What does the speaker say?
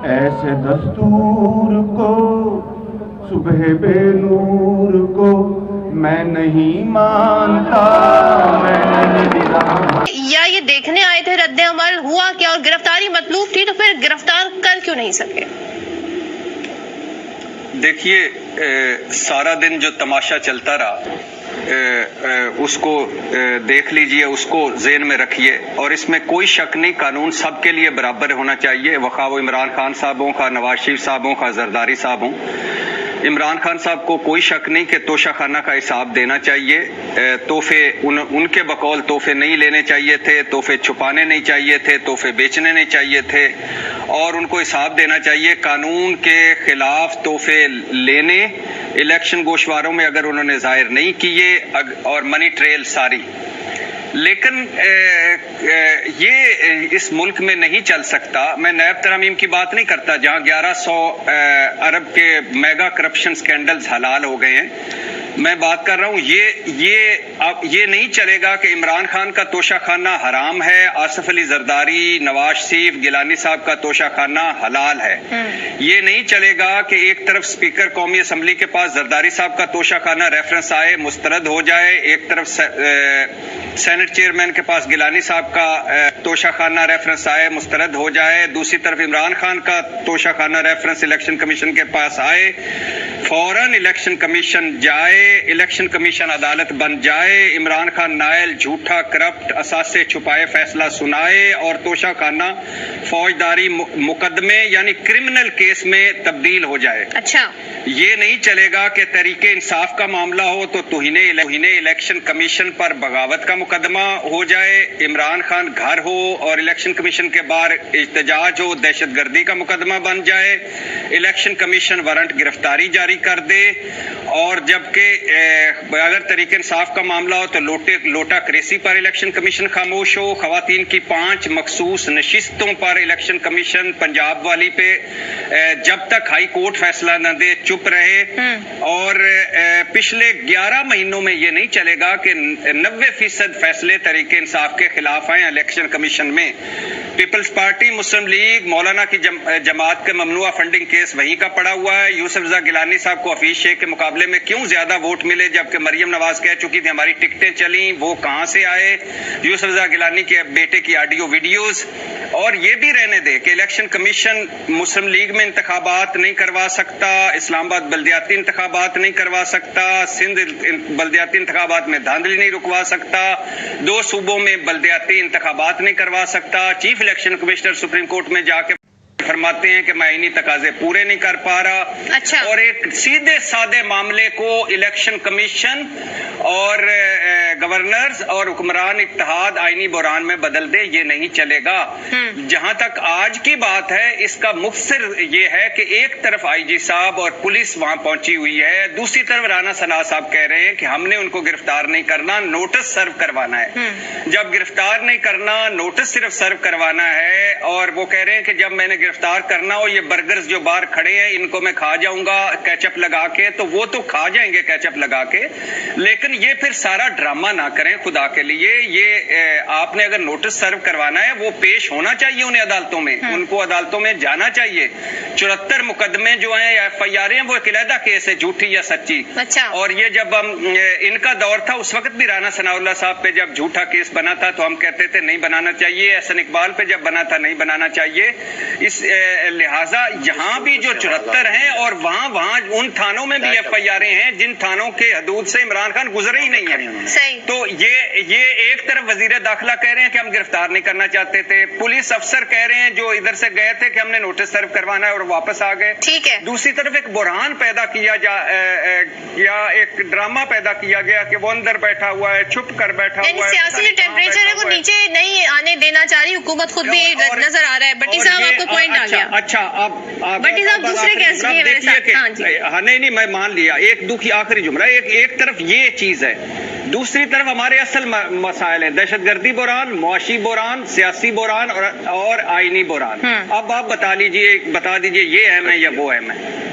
ایسے دستور کو صبح بے نور کو میں نہیں مانتا، میں نہیں مانتا۔ یا یہ دیکھنے آئے تھے رد عمل ہوا کیا اور گرفتاری مطلوب تھی تو پھر گرفتار کر کیوں نہیں سکے؟ دیکھیے سارا دن جو تماشا چلتا رہا اس کو دیکھ لیجئے، اس کو ذہن میں رکھیے، اور اس میں کوئی شک نہیں قانون سب کے لیے برابر ہونا چاہیے، خواہ وہ عمران خان صاحب ہوں، خواہ نواز شریف صاحب ہوں، خواہ زرداری صاحب ہوں۔ عمران خان صاحب کو کوئی شک نہیں کہ توشہ خانہ کا حساب دینا چاہیے، تحفے ان کے بقول تحفے نہیں لینے چاہیے تھے، تحفے چھپانے نہیں چاہیے تھے، تحفے بیچنے نہیں چاہیے تھے، اور ان کو حساب دینا چاہیے۔ قانون کے خلاف تحفے لینے الیکشن گوشواروں میں اگر انہوں نے ظاہر نہیں کیے اور منی ٹریل ساری، لیکن یہ اس ملک میں نہیں چل سکتا۔ میں نیب ترامیم کی بات نہیں کرتا جہاں 1100 ارب کے میگا کرپشن سکینڈلز حلال ہو گئے ہیں، میں بات کر رہا ہوں یہ نہیں چلے گا کہ عمران خان کا توشہ خانہ حرام ہے، آصف علی زرداری، نواز شریف، گیلانی صاحب کا توشہ خانہ حلال ہے۔ یہ نہیں چلے گا کہ ایک طرف اسپیکر قومی اسمبلی کے پاس زرداری صاحب کا توشہ خانہ ریفرنس آئے مسترد ہو جائے، ایک طرف سینٹ چیئرمین کے پاس گیلانی صاحب کا توشہ خانہ ریفرنس آئے مسترد ہو جائے، دوسری طرف عمران خان کا توشہ خانہ ریفرنس الیکشن کمیشن کے پاس آئے، فوراً الیکشن کمیشن جائے، الیکشن کمیشن عدالت بن جائے، عمران خان نائل جھوٹا کرپٹ اثاثے چھپائے فیصلہ سنائے اور توشہ خانہ فوجداری مقدمے یعنی کرمنل کیس میں تبدیل ہو جائے۔ اچھا، یہ نہیں چلے گا کہ تحریک انصاف کا معاملہ ہو تو توہین الیکشن کمیشن پر بغاوت کا مقدمہ ہو جائے، عمران خان گھر ہو اور الیکشن کمیشن کے باہر احتجاج ہو دہشت گردی کا مقدمہ بن جائے، الیکشن کمیشن وارنٹ گرفتاری جاری کر دے، اور جبکہ اگر تحریک انصاف کا معاملہ ہو تو لوٹا کریسی پر الیکشن کمیشن خاموش ہو، خواتین کی 5 مخصوص نشستوں پر الیکشن کمیشن پنجاب والی پہ جب تک ہائی کورٹ فیصلہ نہ دے چپ رہے، اور پچھلے 11 مہینوں میں یہ نہیں چلے گا کہ 90% فیصلے تحریک انصاف کے خلاف آئے الیکشن کمیشن میں۔ پیپلز پارٹی، مسلم لیگ، مولانا کی جماعت کے ممنوعہ فنڈنگ کیس وہیں کا پڑا ہوا ہے۔ یوسف رضا گیلانی صاحب کو حفیظ شیخ کے مقابلے میں کیوں زیادہ ووٹ ملے جبکہ مریم نواز کہہ چکی تھی ہماری ٹکٹیں چلیں، وہ کہاں سے آئے؟ یوسف رضا گیلانی کے بیٹے کی آڈیو ویڈیوز۔ اور یہ بھی رہنے دے کہ الیکشن کمیشن مسلم لیگ میں انتخابات نہیں کروا سکتا، اسلام آباد بلدیاتی انتخابات نہیں کروا سکتا، سندھ بلدیاتی انتخابات میں دھاندلی نہیں رکوا سکتا، 2 صوبوں میں بلدیاتی انتخابات نہیں کروا سکتا۔ Chief election commissioner supreme court میں جا کے فرماتے ہیں کہ میں آئینی تقاضے پورے نہیں کر پا رہا۔ اچھا، اور ایک سیدھے سادے معاملے کو الیکشن کمیشن اور گورنرز اور حکمران اتحاد آئینی بحران میں بدل دے، یہ نہیں چلے گا۔ جہاں تک آج کی بات ہے اس کا مفسر یہ ہے کہ ایک طرف آئی جی صاحب اور پولیس وہاں پہنچی ہوئی ہے، دوسری طرف رانا ثنا صاحب کہہ رہے ہیں کہ ہم نے ان کو گرفتار نہیں کرنا، نوٹس سرو کروانا ہے۔ جب گرفتار نہیں کرنا، نوٹس صرف سرو کروانا ہے، اور وہ کہہ رہے ہیں کہ جب میں نے گرفتار کرنا ہو، یہ برگرز جو باہر کھڑے ہیں ان کو میں کھا جاؤں گا کیچپ لگا کے، تو وہ تو کھا جائیں گے کیچپ لگا کے، لیکن یہ پھر سارا ڈرامہ نہ کریں خدا کے لیے۔ یہ آپ نے اگر نوٹس سرو کروانا ہے وہ پیش ہونا چاہیے انہیں عدالتوں میں، ان کو عدالتوں میں جانا چاہیے۔ 74 مقدمے جو ہیں ایف آئی آر ہیں وہ ایک علیحدہ کیس ہے، جھوٹی یا سچی۔ اچھا، اور یہ جب ان کا دور تھا اس وقت بھی رانا ثناء اللہ صاحب پہ جب جھوٹا کیس بنا تھا تو ہم کہتے تھے نہیں بنانا چاہیے، احسن اقبال پہ جب بنا تھا نہیں بنانا چاہیے۔ اس لہٰذا یہاں بھی جو 74 ہیں اور وہاں ان تھانوں میں بھی ایف آئی آر ہیں جن تھانوں کے حدود سے عمران خان گزرے ہی نہیں ہیں۔ تو یہ ایک طرف وزیر داخلہ کہہ رہے ہیں کہ ہم گرفتار نہیں کرنا چاہتے تھے، پولیس افسر کہہ رہے ہیں جو ادھر سے گئے تھے کہ ہم نے نوٹس سرو کروانا ہے اور واپس آ گئے۔ ٹھیک ہے، دوسری طرف ایک بحران پیدا کیا یا ایک ڈرامہ پیدا کیا گیا کہ وہ اندر بیٹھا ہوا ہے، چھپ کر بیٹھا ہوا ہے، سیاسی جو ٹیمپریچر ہے وہ نیچے نہیں آنے دینا چاہ رہی حکومت، خود بھی نظر آ رہا ہے۔ بٹی صاحب آپ کو پوائنٹ آ گیا۔ اچھا، اب بٹی صاحب دوسرے گیسٹ بھی ہیں میرے ساتھ۔ ہاں جی، نہیں میں مان لیا، ایک دکھی آخری جملہ، ایک طرف یہ چیز ہے، دوسری طرف ہمارے اصل مسائل ہیں، دہشت گردی بحران، معاشی بحران، سیاسی بحران اور آئینی بحران۔ اب آپ بتا دیجئے یہ اہم ہے یا وہ اہم ہے؟